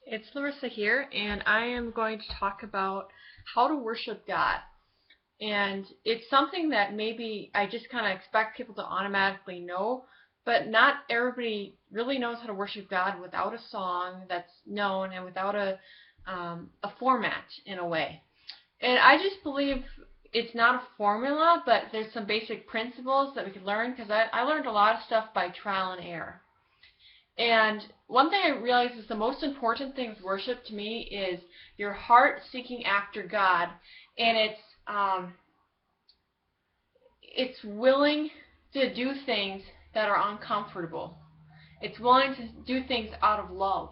It's Larissa here, and I am going to talk about how to worship God. And it's something that maybe I just kind of expect people to automatically know, but not everybody really knows how to worship God without a song that's known and without a format in a way. And I just believe it's not a formula, but there's some basic principles that we could learn because I learned a lot of stuff by trial and error. And one thing I realized is the most important thing with worship to me is your heart seeking after God, and it's willing to do things that are uncomfortable. It's willing to do things out of love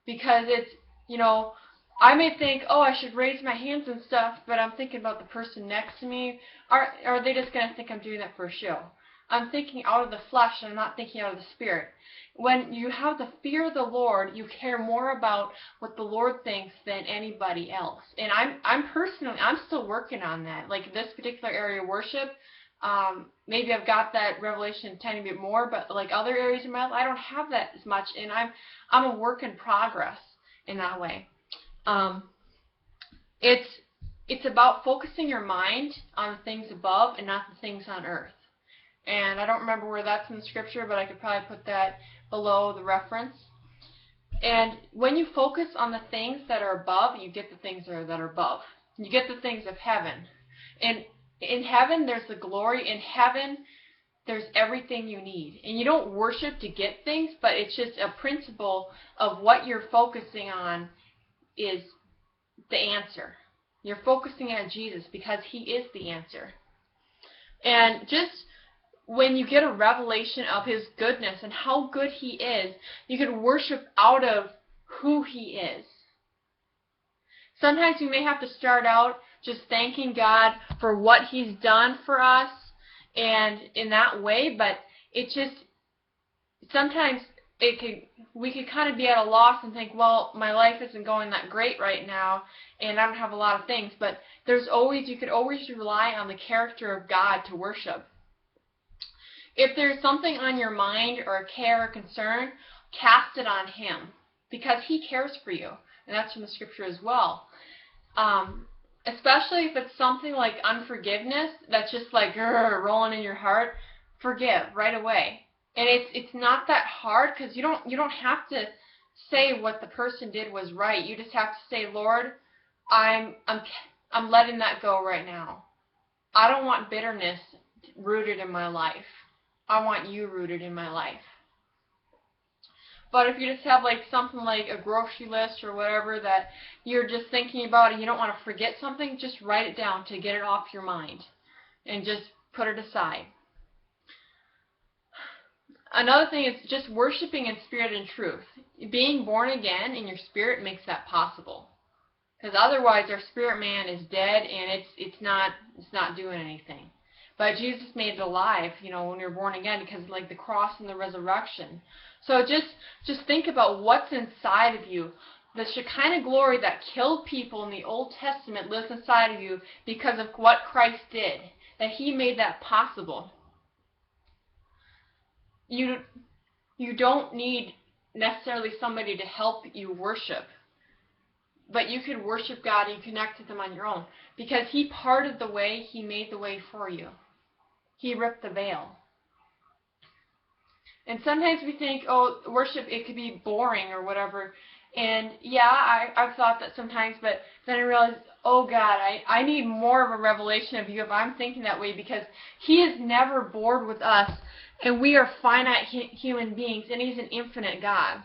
because you know, I may think, oh, I should raise my hands and stuff, but I'm thinking about the person next to me. Are they just going to think I'm doing that for a show? I'm thinking out of the flesh and I'm not thinking out of the spirit. When you have the fear of the Lord, you care more about what the Lord thinks than anybody else. And I'm still working on that. Like this particular area of worship, maybe I've got that revelation a tiny bit more, but like other areas of my life, I don't have that as much, and I'm a work in progress in that way. Um, it's it's about focusing your mind on the things above and not the things on earth. And I don't remember where that's in the scripture, but I could probably put that below the reference. And when you focus on the things that are above, you get the things that are above. You get the things of heaven. And in heaven, there's the glory. In heaven, there's everything you need. And you don't worship to get things, but it's just a principle of what you're focusing on is the answer. You're focusing on Jesus because He is the answer. And just when you get a revelation of His goodness and how good He is, you can worship out of who He is. Sometimes we may have to start out just thanking God for what He's done for us and in that way, but it just sometimes we could kind of be at a loss and think, well, my life isn't going that great right now and I don't have a lot of things, but you could always rely on the character of God to worship. If there's something on your mind or a care or concern, cast it on Him because He cares for you. And that's from the scripture as well. Especially if it's something like unforgiveness that's just like rolling in your heart, forgive right away. And it's not that hard because you don't have to say what the person did was right. You just have to say, Lord, I'm letting that go right now. I don't want bitterness rooted in my life. I want you rooted in my life. But if you just have like something like a grocery list or whatever that you're just thinking about and you don't want to forget something, just write it down to get it off your mind and just put it aside. Another thing is just worshiping in spirit and truth. Being born again in your spirit makes that possible. Because otherwise our spirit man is dead and it's not doing anything. But Jesus made it alive, when you're born again because of like the cross and the resurrection. So just think about what's inside of you. The Shekinah glory that killed people in the Old Testament lives inside of you because of what Christ did. That He made that possible. You don't need necessarily somebody to help you worship. But you can worship God and connect with Him on your own. Because He parted the way, He made the way for you. He ripped the veil. And sometimes we think, oh, worship, it could be boring or whatever. And yeah, I've thought that sometimes, but then I realized, oh God, I need more of a revelation of you if I'm thinking that way because He is never bored with us. And we are finite human beings, and He's an infinite God.